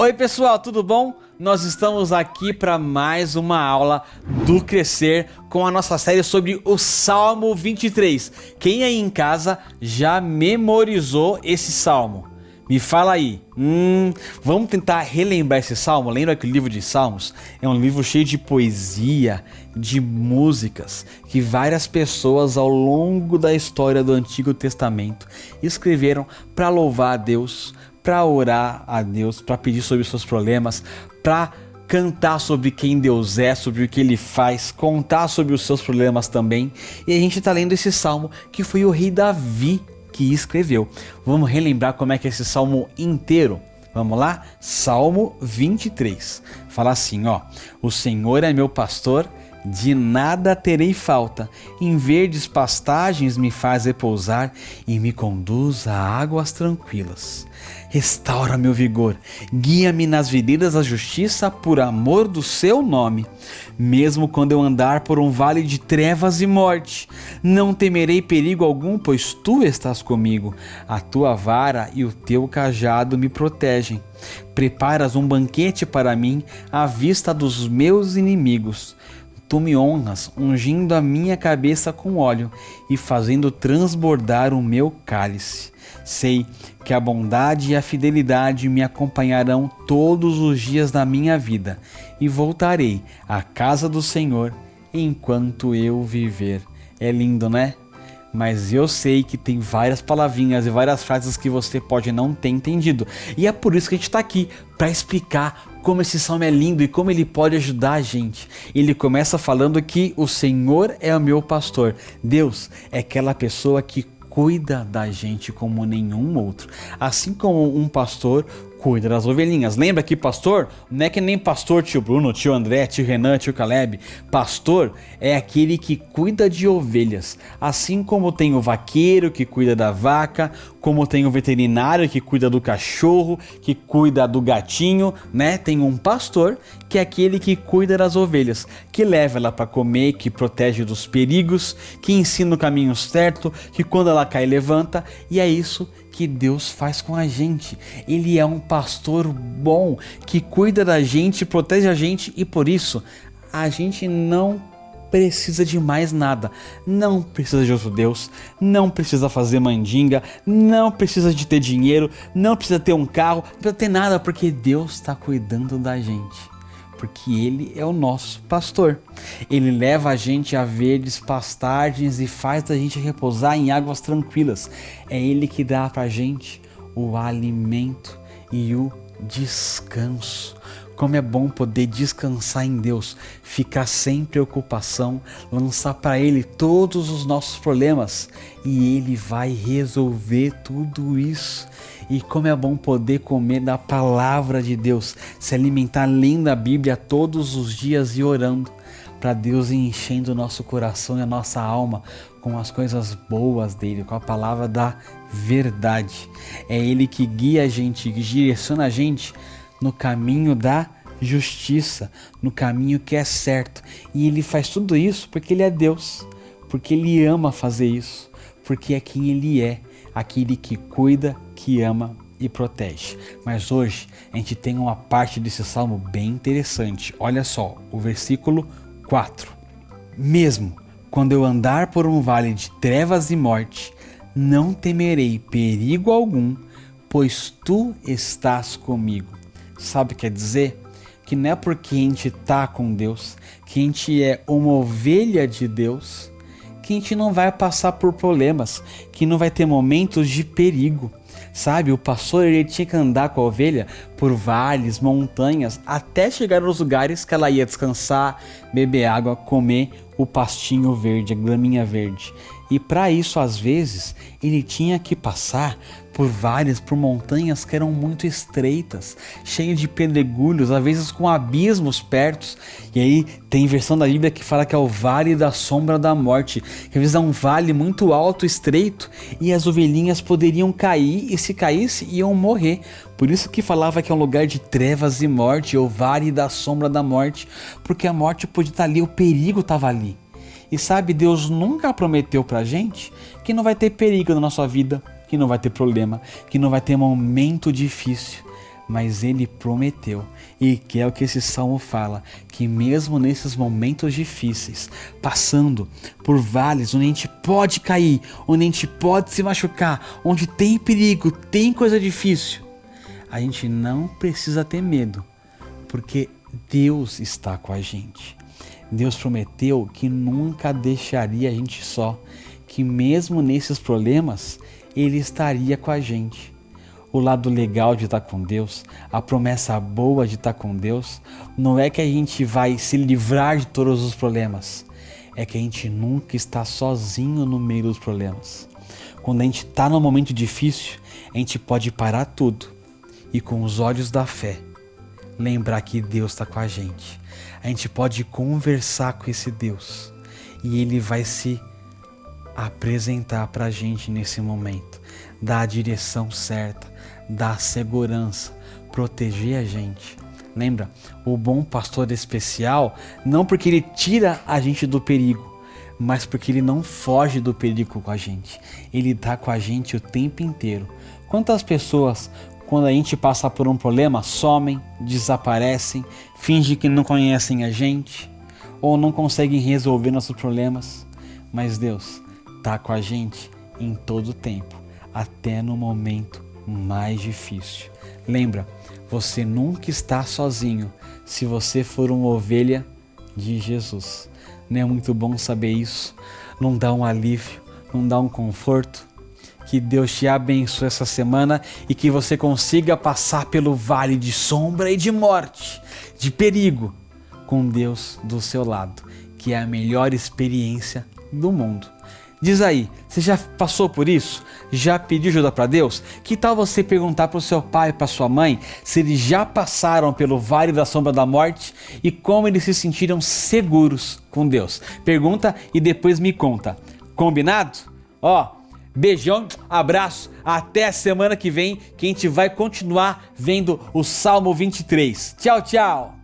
Oi pessoal, tudo bom? Nós estamos aqui para mais uma aula do Crescer com a nossa série sobre o Salmo 23. Quem aí em casa já memorizou esse salmo? Me fala aí. Vamos tentar relembrar esse salmo. Lembra que o livro de Salmos é um livro cheio de poesia, de músicas que várias pessoas ao longo da história do Antigo Testamento escreveram para louvar a Deus, para orar a Deus, para pedir sobre os seus problemas, para cantar sobre quem Deus é, sobre o que Ele faz, contar sobre os seus problemas também. E a gente está lendo esse salmo que foi o rei Davi que escreveu. Vamos relembrar como é que é esse salmo inteiro? Vamos lá? Salmo 23. Fala assim, ó: O Senhor é meu pastor, de nada terei falta. Em verdes pastagens me faz repousar e me conduz a águas tranquilas. Restaura meu vigor, guia-me nas veredas da justiça por amor do seu nome. Mesmo quando eu andar por um vale de trevas e morte, não temerei perigo algum, pois tu estás comigo. A tua vara e o teu cajado me protegem. Preparas um banquete para mim à vista dos meus inimigos. Tu me honras, ungindo a minha cabeça com óleo e fazendo transbordar o meu cálice. Sei que a bondade e a fidelidade me acompanharão todos os dias da minha vida e voltarei à casa do Senhor enquanto eu viver. É lindo, né? Mas eu sei que tem várias palavrinhas e várias frases que você pode não ter entendido. E é por isso que a gente está aqui, para explicar como esse salmo é lindo e como ele pode ajudar a gente. Ele começa falando que o Senhor é o meu pastor. Deus é aquela pessoa que cuida da gente como nenhum outro. Assim como um pastor cuida das ovelhinhas. Lembra que pastor não é que nem pastor tio Bruno, tio André, tio Renan, tio Caleb. Pastor é aquele que cuida de ovelhas. Assim como tem o vaqueiro que cuida da vaca, como tem o veterinário que cuida do cachorro, que cuida do gatinho, né? Tem um pastor que é aquele que cuida das ovelhas, que leva ela para comer, que protege dos perigos, que ensina o caminho certo, que quando ela cai levanta, e é isso que Deus faz com a gente. Ele é um pastor bom, que cuida da gente, protege a gente, e por isso a gente não precisa de mais nada. Não precisa de outro Deus, não precisa fazer mandinga, não precisa de ter dinheiro, não precisa ter um carro, não precisa ter nada, porque Deus está cuidando da gente. Porque Ele é o nosso pastor. Ele leva a gente a verdes pastagens e faz a gente repousar em águas tranquilas. É Ele que dá pra gente o alimento e o descanso. Como é bom poder descansar em Deus, ficar sem preocupação, lançar para Ele todos os nossos problemas e Ele vai resolver tudo isso. E como é bom poder comer da palavra de Deus, se alimentar lendo a Bíblia todos os dias e orando para Deus, enchendo o nosso coração e a nossa alma com as coisas boas dele, com a palavra da verdade. É Ele que guia a gente, que direciona a gente no caminho da justiça, no caminho que é certo. E Ele faz tudo isso porque Ele é Deus, porque Ele ama fazer isso, porque é quem Ele é, aquele que cuida, que ama e protege. Mas hoje a gente tem uma parte desse salmo bem interessante. Olha só, o versículo 4. Mesmo quando eu andar por um vale de trevas e morte, não temerei perigo algum, pois tu estás comigo. Sabe o que quer dizer? Que não é porque a gente está com Deus, que a gente é uma ovelha de Deus, que a gente não vai passar por problemas, que não vai ter momentos de perigo. Sabe, o pastor ele tinha que andar com a ovelha por vales, montanhas, até chegar nos lugares que ela ia descansar, beber água, comer o pastinho verde, a graminha verde. E para isso, às vezes, ele tinha que passar por vales, por montanhas que eram muito estreitas, cheias de pedregulhos, às vezes com abismos perto. E aí tem versão da Bíblia que fala que é o vale da sombra da morte, que às vezes é um vale muito alto, estreito, e as ovelhinhas poderiam cair, e se caísse, iam morrer. Por isso que falava que é um lugar de trevas e morte, ou vale da sombra da morte, porque a morte podia estar ali, o perigo estava ali. E sabe, Deus nunca prometeu pra gente que não vai ter perigo na nossa vida, que não vai ter problema, que não vai ter momento difícil. mas ele prometeu, e que é o que esse salmo fala, que mesmo nesses momentos difíceis, passando por vales onde a gente pode cair, onde a gente pode se machucar, onde tem perigo, tem coisa difícil, a gente não precisa ter medo, porque Deus está com a gente. Deus prometeu que nunca deixaria a gente só, que mesmo nesses problemas, Ele estaria com a gente. O lado legal de estar com Deus, a promessa boa de estar com Deus, não é que a gente vai se livrar de todos os problemas, é que a gente nunca está sozinho no meio dos problemas. Quando a gente está num momento difícil, a gente pode parar tudo e com os olhos da fé, lembrar que Deus está com a gente. A gente pode conversar com esse Deus e Ele vai se apresentar para a gente nesse momento, dar a direção certa, dar a segurança, proteger a gente. Lembra? O bom pastor especial, não porque ele tira a gente do perigo, mas porque ele não foge do perigo com a gente. Ele está com a gente o tempo inteiro. Quantas pessoas, quando a gente passa por um problema, somem, desaparecem, fingem que não conhecem a gente ou não conseguem resolver nossos problemas. Mas Deus está com a gente em todo o tempo, até no momento mais difícil. Lembra, você nunca está sozinho se você for uma ovelha de Jesus. Não é muito bom saber isso? Não dá um alívio, não dá um conforto? Que Deus te abençoe essa semana e que você consiga passar pelo vale de sombra e de morte, de perigo, com Deus do seu lado, que é a melhor experiência do mundo. Diz aí, você já passou por isso? Já pediu ajuda para Deus? Que tal você perguntar para o seu pai e para sua mãe se eles já passaram pelo vale da sombra da morte e como eles se sentiram seguros com Deus? Pergunta e depois me conta. Combinado? Beijão, abraço, até a semana que vem, que a gente vai continuar vendo o Salmo 23. Tchau, tchau!